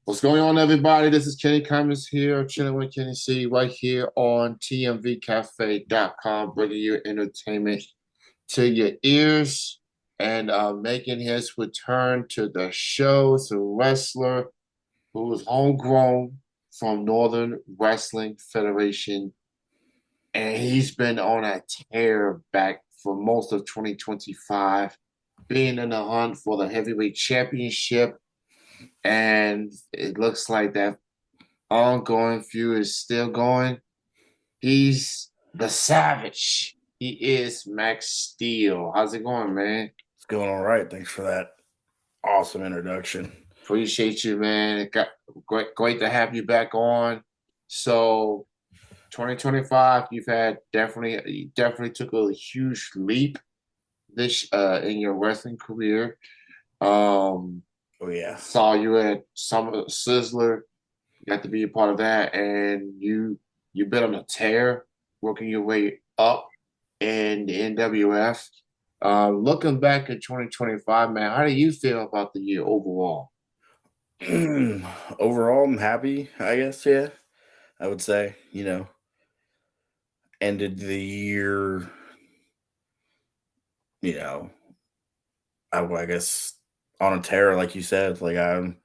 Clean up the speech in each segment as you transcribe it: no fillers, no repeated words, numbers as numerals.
What's going on, everybody? This is Kenny Cummins here, chilling with Kenny C, right here on TMVCafe.com, bringing you entertainment to your ears and making his return to the show. It's a wrestler who was homegrown from Northern Wrestling Federation, and he's been on a tear back for most of 2025, being in the hunt for the heavyweight championship. And it looks like that ongoing feud is still going. He's the Savage. He is Max Steel. How's it going, man? It's going all right. Thanks for that awesome introduction. Appreciate you, man. It got great to have you back on. So, 2025, you definitely took a huge leap this in your wrestling career. Um, Oh yeah. Saw you at Summer Sizzler. Got to be a part of that, and you've been on a tear, working your way up in the NWF. Looking back at 2025, man, how do you feel about the year overall? Overall, I'm happy. I guess. Yeah, I would say. Ended the year. You know, I guess on a tear, like you said. Like I'm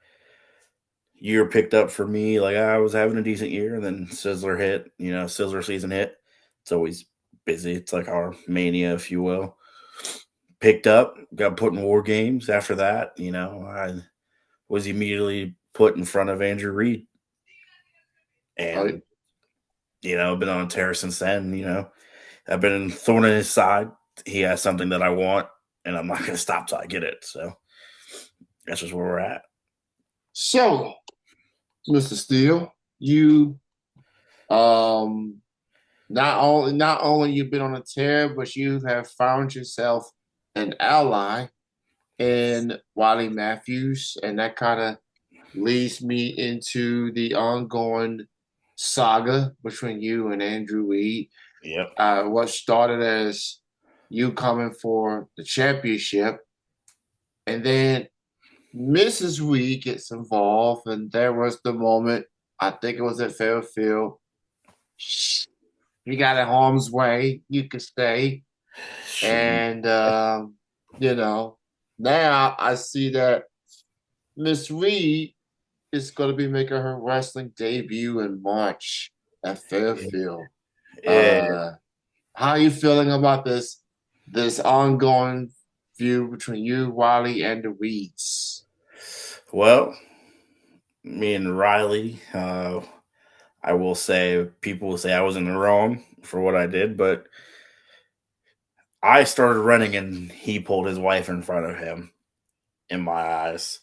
year picked up for me. Like I was having a decent year, and then Sizzler hit. Sizzler season hit. It's always busy. It's like our mania, if you will. Picked up, got put in war games after that. I was immediately put in front of Andrew Reed. Uh, And, I've been on a tear since then. I've been thorn in his side. He has something that I want, and I'm not going to stop till I get it. So that's just where we're at. so, Mr. Steele, you um not only you've been on a tear, but you have found yourself an ally in Wiley Matthews, and that kind of leads me into the ongoing saga between you and Andrew Reed. Yep. What started as you coming for the championship, and then Mrs. Reed gets involved, and there was the moment. I think it was at Fairfield. You got in harm's way. You could stay, She, and you know now I see that Miss Reed is going to be making her wrestling debut in March at Fairfield. yeah. Uh, how are you feeling about this ongoing feud between you, Wiley, and the Reeds? Well, me and Riley, I will say, people will say I was in the wrong for what I did, but I started running and he pulled his wife in front of him in my eyes.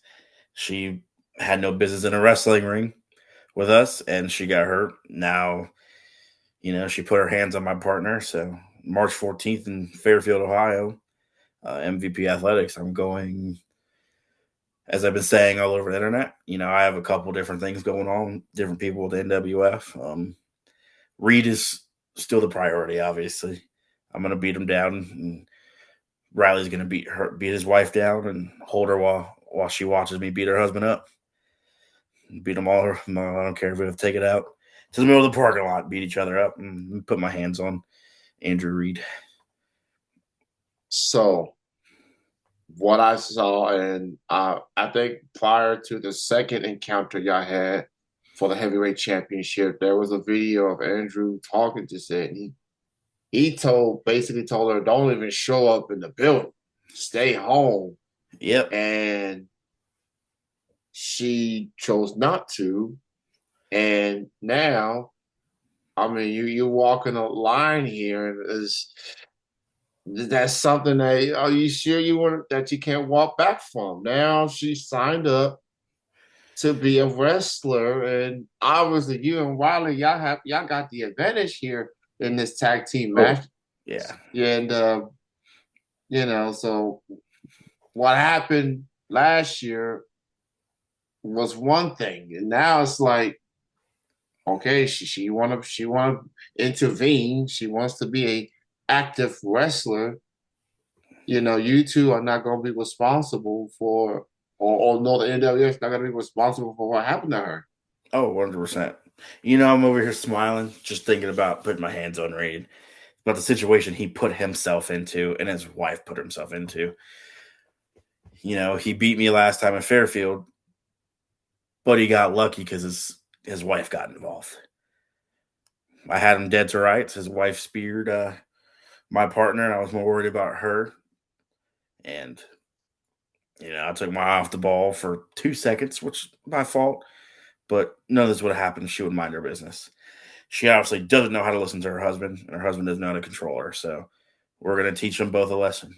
She had no business in a wrestling ring with us, and she got hurt. Now, she put her hands on my partner. So March 14th in Fairfield, Ohio, MVP Athletics. I'm going, as I've been saying all over the internet. I have a couple different things going on, different people with the NWF. Reed is still the priority, obviously. I'm going to beat him down, and Riley's going to beat his wife down, and hold her while she watches me beat her husband up. Beat them all. I don't care if we have to take it out to the middle of the parking lot, beat each other up, and put my hands on Andrew Reed. So, what I saw, and I think prior to the second encounter y'all had for the heavyweight championship, there was a video of Andrew talking to Sid. He basically told her, "Don't even show up in the building, stay home," Yep. and she chose not to. And now, I mean, you're walking a line here, and that's something that are you sure you want that you can't walk back from? Now she signed up to be a wrestler, and obviously you and Wiley, y'all got the advantage here in this tag team Oh, match. yeah. And so what happened last year was one thing, and now it's like, okay, she wanna intervene. She wants to be a active wrestler. You two are not going to be responsible for or no, the NWF not gonna be responsible for what happened to her. Oh, 100%. You know, I'm over here smiling, just thinking about putting my hands on Reed, about the situation he put himself into and his wife put himself into. You know, he beat me last time at Fairfield, but he got lucky because his wife got involved. I had him dead to rights. His wife speared my partner, and I was more worried about her. And I took my eye off the ball for 2 seconds, which my fault. But none of this would have happened if she would mind her business. She obviously doesn't know how to listen to her husband, and her husband doesn't know how to control her. So we're going to teach them both a lesson.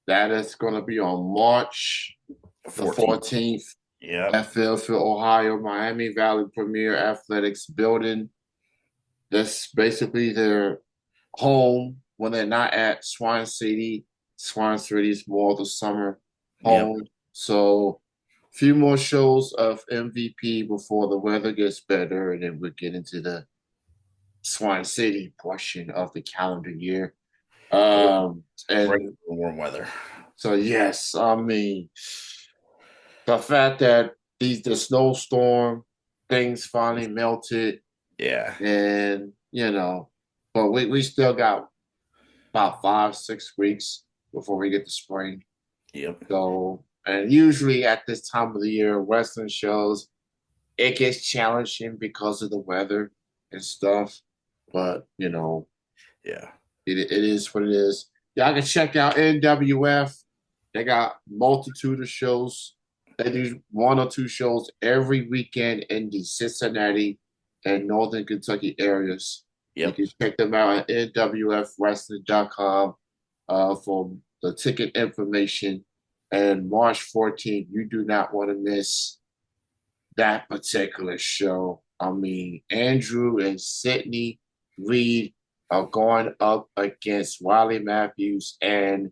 That is going to be on March the 14th at Fairfield, Ohio, Miami Valley Premier Athletics building. That's basically their home when they're not at Swan City. Swan City is more the summer home. Yep. So a few more shows of MVP before the weather gets better, and then we'll get into the Swan City portion of the calendar year. And warm weather. So yes, I mean the fact that the snowstorm things finally melted. Yeah. And but we still got about 5-6 weeks before we get to spring. Yep. So, and usually at this time of the year, wrestling shows, it gets challenging because of the weather and stuff. But yeah, it is what it is. Y'all can check out NWF. They got multitude of shows. They do 1 or 2 shows every weekend in the Cincinnati and Northern Kentucky areas. Yep. You can check them out at nwfwrestling.com for the ticket information. And March 14th, you do not want to miss that particular show. I mean, Andrew and Sydney Reed are going up against Wiley Matthews and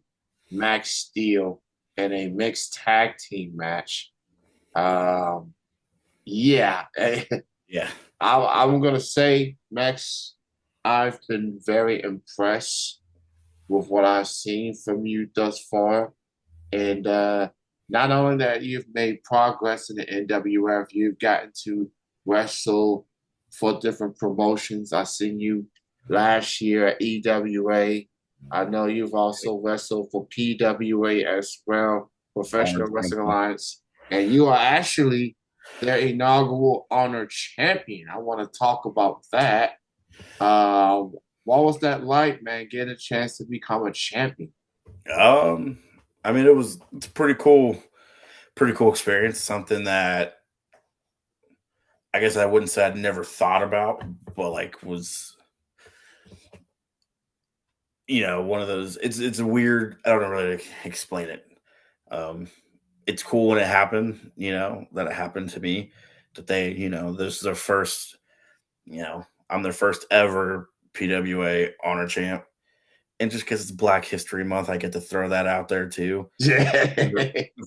Max Steel in a mixed tag team match. Yeah. Yeah. I'm going to say, Max, I've been very impressed with what I've seen from you thus far. And not only that, you've made progress in the NWF, you've gotten to wrestle for different promotions. I seen you last year at EWA. I know you've also wrestled for PWA as well, Professional Wrestling Alliance. And you are actually their inaugural Honor Champion. I want to talk about that. What was that like, man, getting a chance to become a champion? I mean, it's a pretty cool experience. Something that I guess I wouldn't say I'd never thought about, but like was, one of those. It's a weird. I don't know really to explain it. It's cool when it happened. That it happened to me. That they, this is their first. I'm their first ever PWA Honor Champ. And just because it's Black History Month, I get to throw that out there too. Yeah.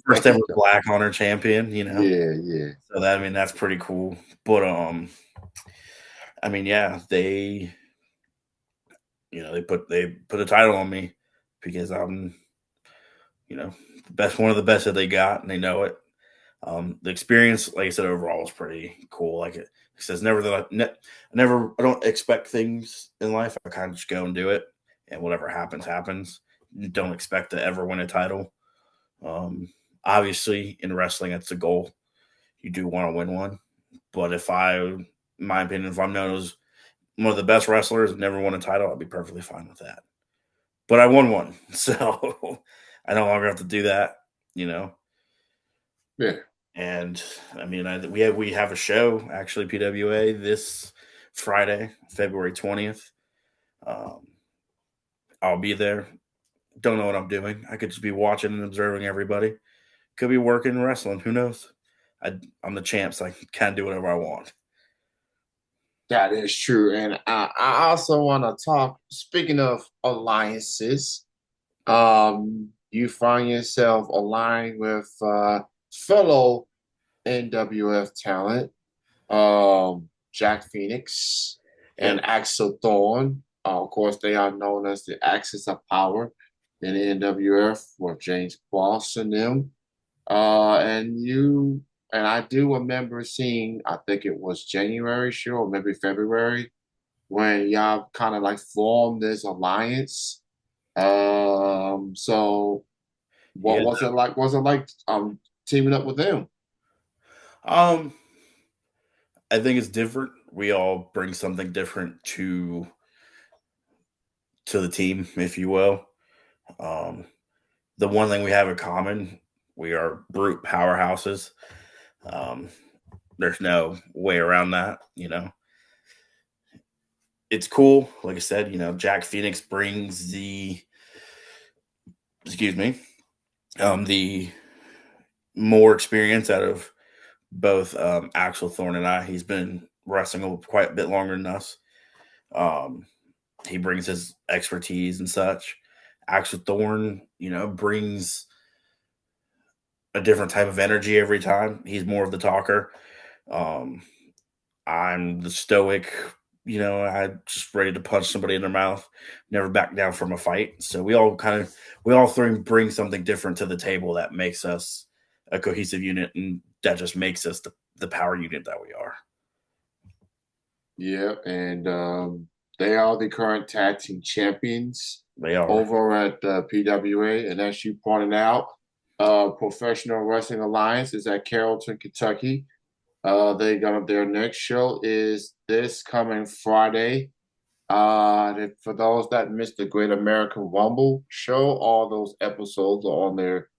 First ever Black Honor Champion, Yeah. So that's pretty cool. But I mean, yeah, they put a title on me because I'm, the best, one of the best that they got, and they know it. The experience, like I said, overall was pretty cool. Like it says, I don't expect things in life. I kind of just go and do it. And whatever happens, happens. Don't expect to ever win a title. Obviously, in wrestling, that's the goal. You do want to win one. But in my opinion, if I'm known as one of the best wrestlers and never won a title, I'd be perfectly fine with that. But I won one. So I no longer have to do that, Yeah. And I mean, we have a show, actually, PWA, this Friday, February 20th. I'll be there. Don't know what I'm doing. I could just be watching and observing everybody. Could be working and wrestling. Who knows? I'm the champ, so I can kind of do whatever I want. That is true. And I also want to talk, speaking of alliances, you find yourself aligned with fellow NWF talent, Jack Phoenix and Axel Thorne. Of course, they are known as the Axis of Power in the NWF with James Boss and them. And I do remember seeing, I think it was January show or maybe February, when y'all kind of like formed this alliance. So what Yeah. was it like? Was it like teaming up with them? Um, I think it's different. We all bring something different to the team, if you will. Um, the one thing we have in common, we are brute powerhouses. Um, there's no way around that. It's cool. Like I said, Jack Phoenix brings excuse me, the more experience out of both Axel Thorne and I. He's been wrestling quite a bit longer than us. Um, he brings his expertise and such. Axel Thorne, brings a different type of energy every time. He's more of the talker. Um, I'm the stoic, I just ready to punch somebody in their mouth, never back down from a fight. So we all three bring something different to the table that makes us a cohesive unit, and that just makes us the power unit that we are. Yeah, and they are the current tag team champions They are. over at PWA. And as you pointed out, Professional Wrestling Alliance is at Carrollton, Kentucky. Their next show is this coming Friday. For those that missed the Great American Rumble show, all those episodes are on their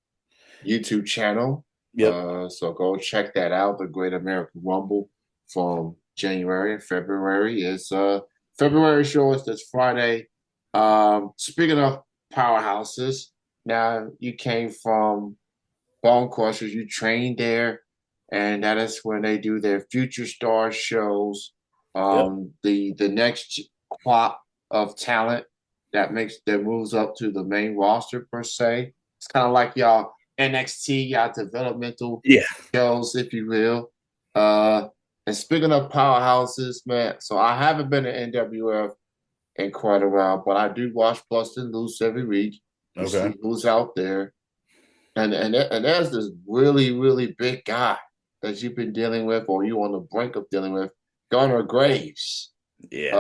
YouTube channel. Yep. So go check that out. The Great American Rumble from January and February is February show is this Friday. Speaking of powerhouses, now you came from Bone Crushers, you trained there, and that is when they do their Future Star shows. Yep. The next crop of talent that moves up to the main roster per se. It's kind of like y'all NXT, y'all developmental Yeah. shows, if you will. Uh, and speaking of powerhouses, man, so I haven't been to NWF in quite a while, but I do watch Bustin' Loose every week to Okay. see who's out there. And there's this really big guy that you've been dealing with, or you on the brink of dealing with, Gunnar Graves. Yeah.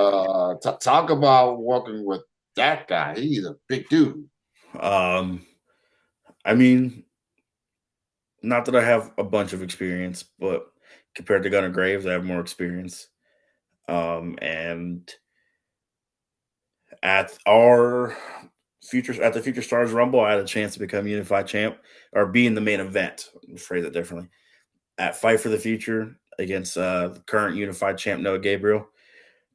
Talk about working with that guy. He's a big dude. Um, I mean, not that I have a bunch of experience, but compared to Gunnar Graves, I have more experience. And at our at the Future Stars Rumble, I had a chance to become Unified Champ or be in the main event. Phrase it differently. At Fight for the Future against the current Unified Champ Noah Gabriel,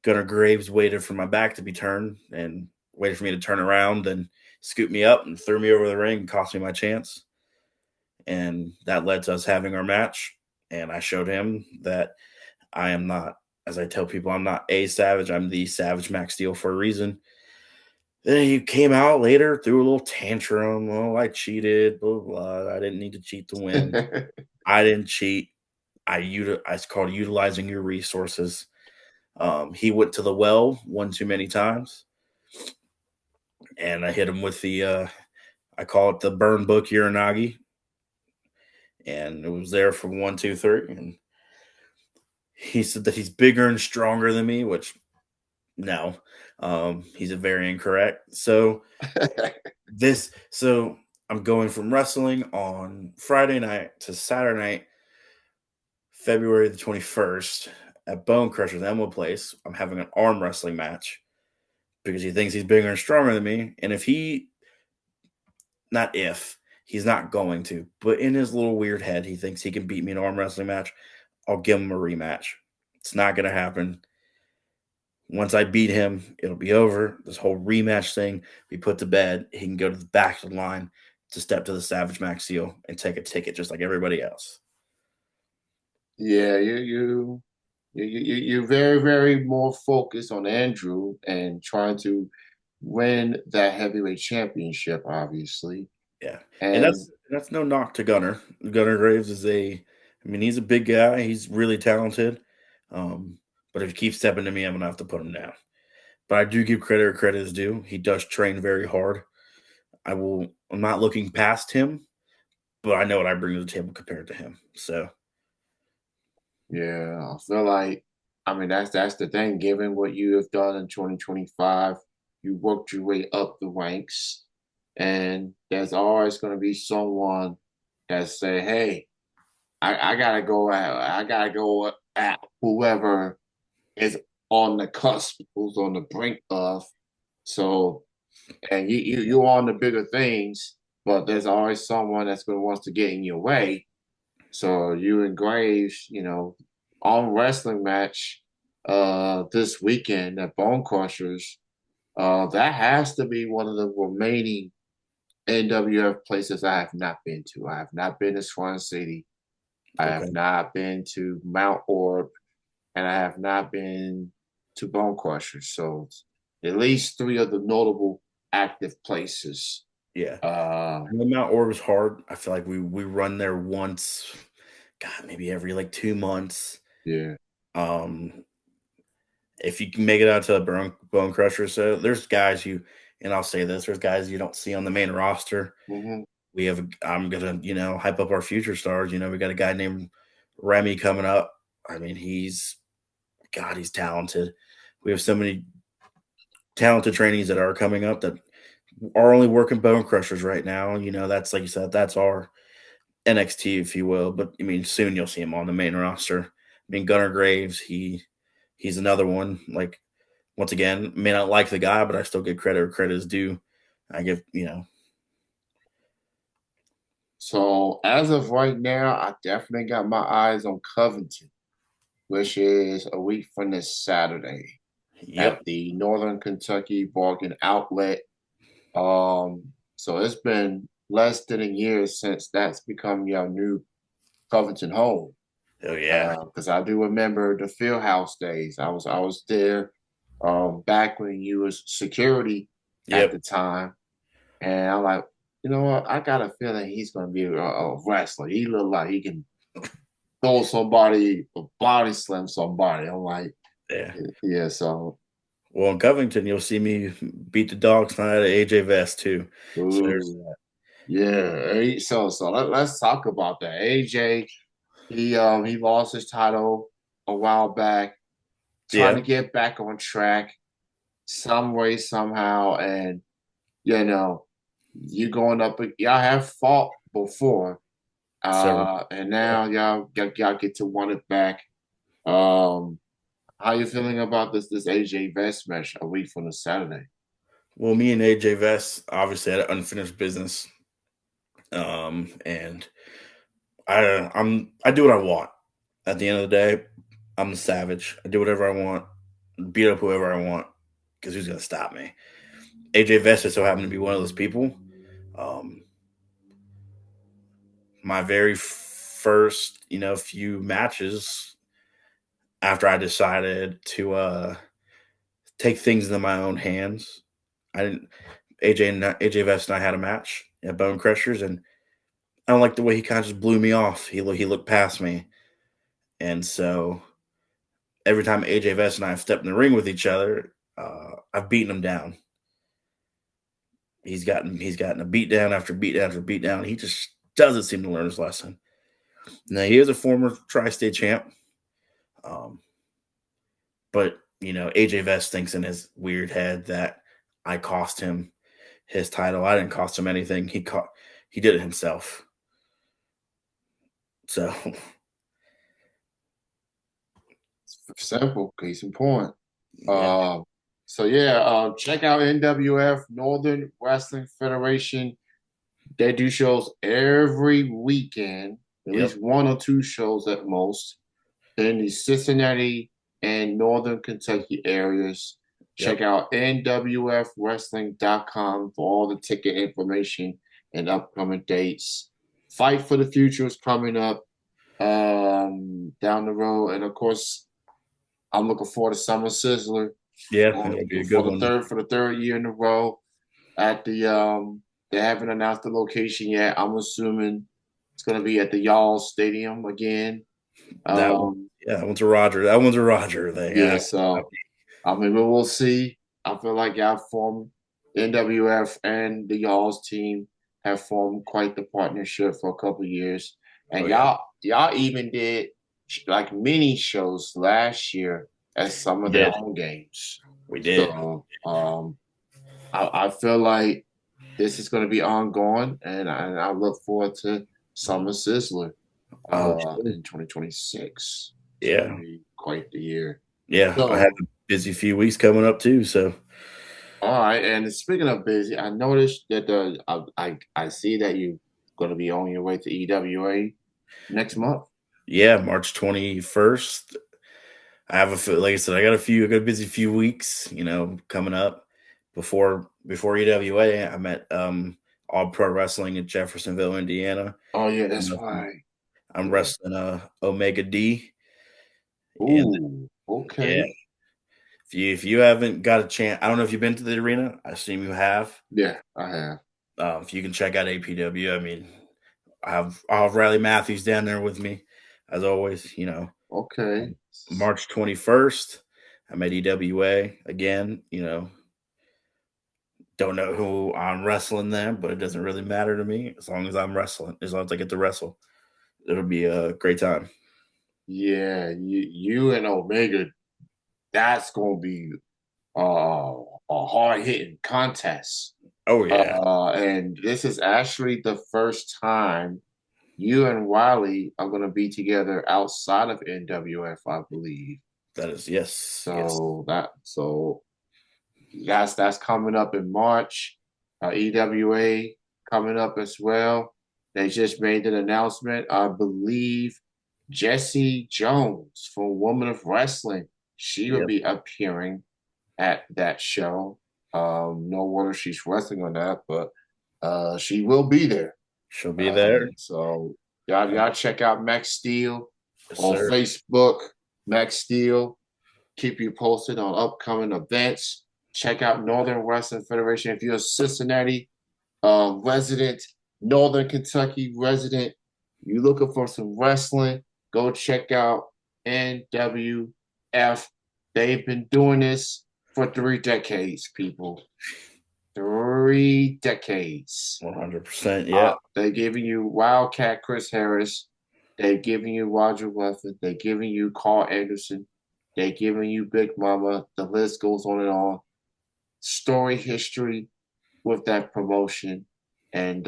Gunnar Graves waited for my back to be turned and waited for me to turn around and scoop me up and threw me over the ring and cost me my chance. And that led to us having our match. And I showed him that I am not, as I tell people, I'm not a Savage. I'm the Savage Max Steel for a reason. Then he came out later, threw a little tantrum. Oh, I cheated. Blah, blah, blah. I didn't need to cheat to win. I didn't cheat. It's called utilizing your resources. He went to the well one too many times, and I hit him with I call it the burn book Uranagi, and it was there for 1, 2, 3, and he said that he's bigger and stronger than me, which no, he's a very incorrect. So I'm going from wrestling on Friday night to Saturday night, February the 21st at Bone Crushers Emma Place. I'm having an arm wrestling match because he thinks he's bigger and stronger than me. And not if, he's not going to, but in his little weird head, he thinks he can beat me in an arm wrestling match. I'll give him a rematch. It's not going to happen. Once I beat him, it'll be over. This whole rematch thing we put to bed. He can go to the back of the line to step to the Savage Max Seal and take a ticket just like everybody else. Yeah, you're very more focused on Andrew and trying to win that heavyweight championship, obviously. Yeah, and And that's no knock to Gunner. Gunner Graves he's a big guy. He's really talented. Um, but if he keeps stepping to me, I'm gonna have to put him down. But I do give credit where credit is due. He does train very hard. I'm not looking past him, but I know what I bring to the table compared to him. So Yeah, I feel like, I mean, that's the thing. Given what you have done in 2025, you worked your way up the ranks, and there's always going to be someone that say, "Hey, I gotta go at, I gotta go at whoever is on the cusp, who's on the brink of." So, and you're on the bigger things, but there's always someone that's going to wants to get in your way. So you and Graves, on wrestling match this weekend at Bone Crushers, that has to be one of the remaining NWF places I have not been to. I have not been to Swan City. I okay, have not been to Mount Orb, and I have not been to Bone Crushers. So at least three of the notable active places. yeah. Uh, The Mount Orb is hard. I feel like we run there once, God, maybe every like 2 months. yeah. Um, if you can make it out to a bone crusher, so there's guys you, and I'll say this: there's guys you don't see on the main roster. Hmm. We have, I'm gonna, hype up our future stars. We got a guy named Remy coming up. I mean, he's talented. We have so many talented trainees that are coming up that are only working bone crushers right now. That's, like you said, that's our NXT, if you will. But I mean, soon you'll see him on the main roster. I mean, Gunnar Graves, he's another one. Like, once again, may not like the guy, but I still give credit where credit is due. I give, So as of right now, I definitely got my eyes on Covington, which is a week from this Saturday yep, at the Northern Kentucky Bargain Outlet. So it's been less than a year since that's become your new Covington home. oh yeah, Because I do remember the Field House days. I was there back when you was security at yep, the time, and I'm like, you know what? I got a feeling he's going to be a wrestler. He look like he can throw somebody, body slam somebody. I'm like, yeah. yeah. So, Well, in Covington, you'll see me beat the dogs tonight at AJ Vest too. So there's ooh, yeah. So let's talk about that. AJ, he lost his title a while back, trying yeah, to get back on track some way somehow, and you know, you going up. Y'all have fought before, several. and Yeah. now y'all get to want it back. Um, how you feeling about this AJ Vest match a week from the Saturday? Well, me and AJ Vest obviously had unfinished business, and I do what I want. At the end of the day, I'm the savage. I do whatever I want, beat up whoever I want, because who's gonna stop me? AJ Vest so happened to be one of those people. Um, my very first, few matches after I decided to take things into my own hands. I didn't. AJ Vest and I had a match at Bone Crushers, and I don't like the way he kind of just blew me off. He looked past me, and so every time AJ Vest and I have stepped in the ring with each other, I've beaten him down. He's gotten a beat down after beat down after beat down. He just doesn't seem to learn his lesson. Now he is a former tri-state champ, um, but AJ Vest thinks in his weird head that I cost him his title. I didn't cost him anything. He did it himself. So It's simple, case in point. yeah, Uh, so yeah, check out NWF Northern Wrestling Federation. They do shows every weekend, at yep, least one or two shows at most, in the Cincinnati and Northern Kentucky areas. Check yep, out nwfwrestling.com for all the ticket information and upcoming dates. Fight for the Future is coming up down the road. And of course, I'm looking forward to Summer Sizzler yeah. It'll be a for good the one. third year in a row at the they haven't announced the location yet. I'm assuming it's gonna be at the Y'all Stadium again. That one, Um yeah, that one's a Roger. That one's a Roger thing. yeah, so I mean we'll see. I feel like y'all formed NWF and the Y'all's team have formed quite the partnership for a couple of years, and Oh yeah, y'all even did like mini shows last year at some we of their did. home games. We did. So I feel like this is going to be ongoing, and I look forward to Summer Sizzler I hope so. in 2026. It's going to Yeah, be quite the year. yeah. I have So, a busy few weeks coming up too. So all right. And speaking of busy, I noticed that I see that you're going to be on your way to EWA next month. yeah, March 21st. I have like I said, I got a busy few weeks, coming up before EWA. I'm at All Pro Wrestling in Jeffersonville, Indiana. Oh yeah, You that's know, right. I'm Yeah. wrestling Omega D, and Ooh, yeah, okay. if you haven't got a chance, I don't know if you've been to the arena. I assume you have. Yeah, I have. If you can check out APW, I mean, I'll have Riley Matthews down there with me, as always. Okay. March 21st. I'm at EWA again. Don't know who I'm wrestling there, but it doesn't really matter to me as long as I'm wrestling. As long as I get to wrestle, it'll be a great time. Yeah, you and Omega, that's gonna be a hard hitting contest. Oh yeah, And this is actually the first time you and Wiley are gonna be together outside of NWF, I believe. that is yes, yes, So that's coming up in March. EWA coming up as well. They just made an announcement. I believe Jesse Jones from Woman of Wrestling, she will yep. be appearing at that show. No wonder she's wrestling on that, but she will be there. She'll be there. So y'all check out Max Steel Yes, on sir. Facebook. Max Steel, keep you posted on upcoming events. Check out Northern Wrestling Federation. If you're a Cincinnati resident, Northern Kentucky resident, you looking for some wrestling, go check out NWF. They've been doing this for 3 decades, people. 3 decades. 100%. Yeah. They're giving you Wildcat Chris Harris. They're giving you Roger Ruffin. They're giving you Carl Anderson. They're giving you Big Mama. The list goes on and on. Story history with that promotion. And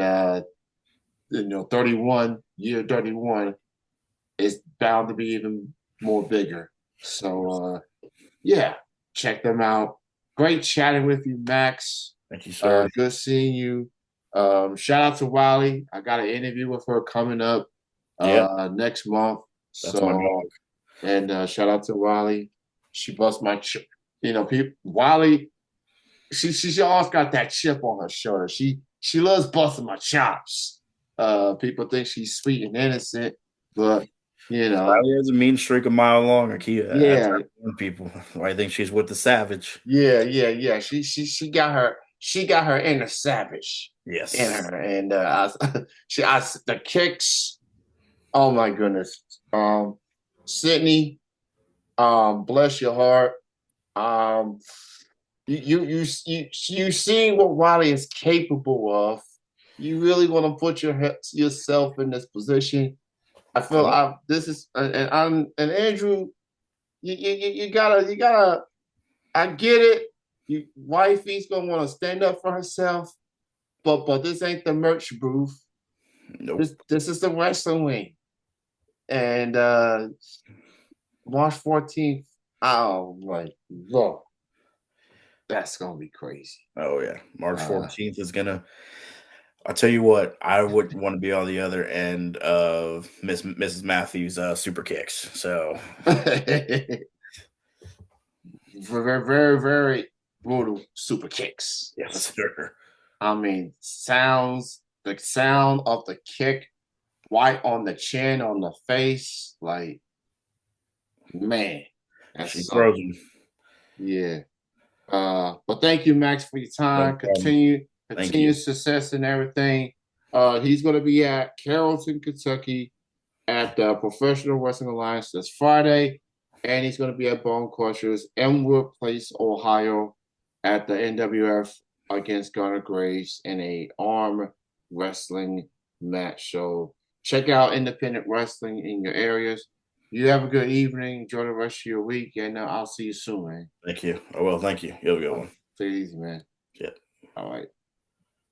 year 31 is bound to be even more bigger. So yeah, check them out. Great chatting with you, Max. Thank you, sir. Good seeing you. Shout out to Wiley. I got an interview with her coming up Yeah, next month. that's my So dog. and shout out to Wiley. She bust my people Wiley, she always got that chip on her shoulder. She loves busting my chops. People think she's sweet and innocent, but you know, Riley has a mean streak a mile long. I try yeah, to warn people. I think she's with the savage. yeah. She got her inner savage in Yes. her, and the kicks. Oh my goodness, Sydney, bless your heart. Um, you seeing what Wiley is capable of. You really want to put yourself in this position. I feel Yep. this is and Andrew, you gotta. I get it. Wifey's gonna want to stand up for herself, but this ain't the merch booth. Nope. This is the wrestling wing, and March 14th. Oh my lord, that's gonna be crazy. Oh yeah. March Uh, 14th is gonna. I'll tell you what. I would want to be on the other end of Mrs. Matthews' super kicks. So very brutal super kicks. yes, sir. I mean, the sound of the kick right on the chin, on the face, like man, She that's throws something. them. Yeah. But thank you, Max, for your No time. problem. Thank Continue you. success and everything. He's going to be at Carrollton, Kentucky, at the Professional Wrestling Alliance this Friday, and he's going to be at Bone Crushers, Elmwood Place, Ohio, at the NWF against Gunnar Graves in a arm wrestling match. So check out independent wrestling in your areas. You have a good evening. Enjoy the rest of your week, and I'll see you soon, man. Thank you. Oh well, thank you. You have a good All right. one. Take it easy, man. Yeah. All right.